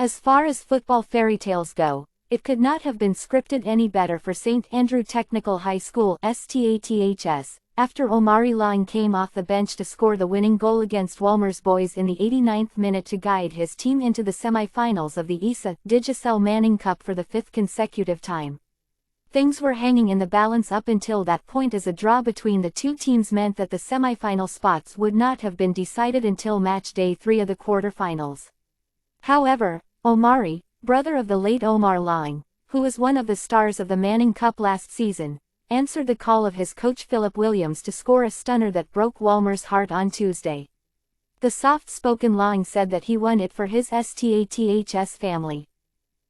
As far as football fairy tales go, it could not have been scripted any better for St. Andrew Technical High School STATHS, after Omari Laing came off the bench to score the winning goal against Wolmer's boys in the 89th minute to guide his team into the semifinals of the ISSA Digicel Manning Cup for the 5th consecutive time. Things were hanging in the balance up until that point, as a draw between the two teams meant that the semifinal spots would not have been decided until match day 3 of the quarterfinals. However, Omari, brother of the late Omar Laing, who was one of the stars of the Manning Cup last season, answered the call of his coach Phillip Williams to score a stunner that broke Wolmer's heart on Tuesday. The soft-spoken Laing said that he won it for his STATHS family.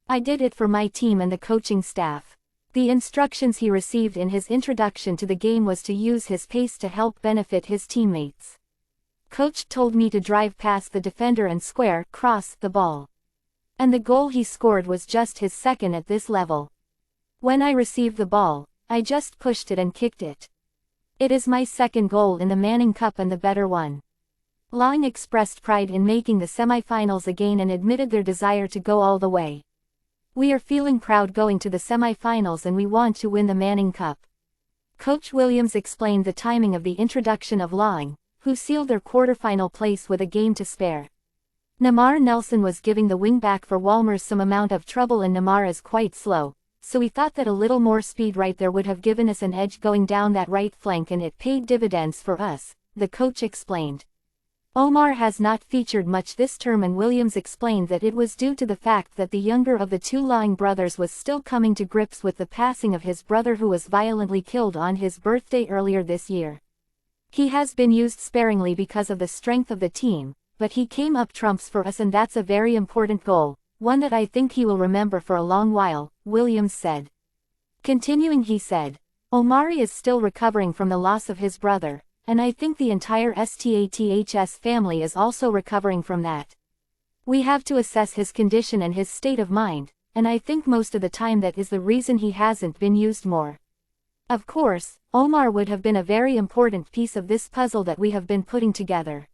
"I did it for my team and the coaching staff." The instructions he received in his introduction to the game was to use his pace to help benefit his teammates. "Coach told me to drive past the defender and cross the ball. And the goal he scored was just his second at this level. When I received the ball, I just pushed it and kicked it. It is my second goal in the Manning Cup and the better one." Laing expressed pride in making the semifinals again and admitted their desire to go all the way. "We are feeling proud going to the semifinals and we want to win the Manning Cup." Coach Williams explained the timing of the introduction of Laing, who sealed their quarterfinal place with a game to spare. Namar Nelson was giving the wingback for Wolmer some amount of trouble, and Namar is quite slow, so we thought that a little more speed right there would have given us an edge going down that right flank, and it paid dividends for us, the coach explained. Omar has not featured much this term, and Williams explained that it was due to the fact that the younger of the two Laing brothers was still coming to grips with the passing of his brother, who was violently killed on his birthday earlier this year. "He has been used sparingly because of the strength of the team, but he came up trumps for us, and that's a very important goal, one that I think he will remember for a long while," Williams said. Continuing, he said, "Omari is still recovering from the loss of his brother, and I think the entire STATHS family is also recovering from that. We have to assess his condition and his state of mind, and I think most of the time that is the reason he hasn't been used more. Of course, Omar would have been a very important piece of this puzzle that we have been putting together.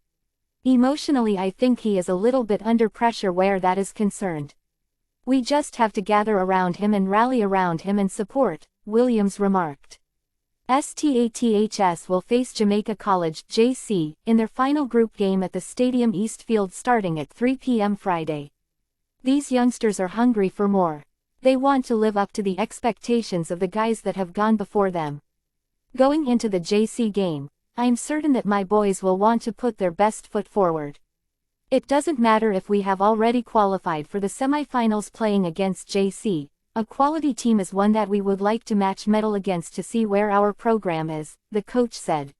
Emotionally, I think he is a little bit under pressure where that is concerned. We just have to gather around him and rally around him and support," Williams remarked. STATHS will face Jamaica College (JC) in their final group game at the Stadium East Field starting at 3 p.m. Friday. These youngsters are hungry for more. They want to live up to the expectations of the guys that have gone before them. "Going into the JC game, I'm certain that my boys will want to put their best foot forward. It doesn't matter if we have already qualified for the semifinals. Playing against JC, a quality team, is one that we would like to match medal against to see where our program is," the coach said.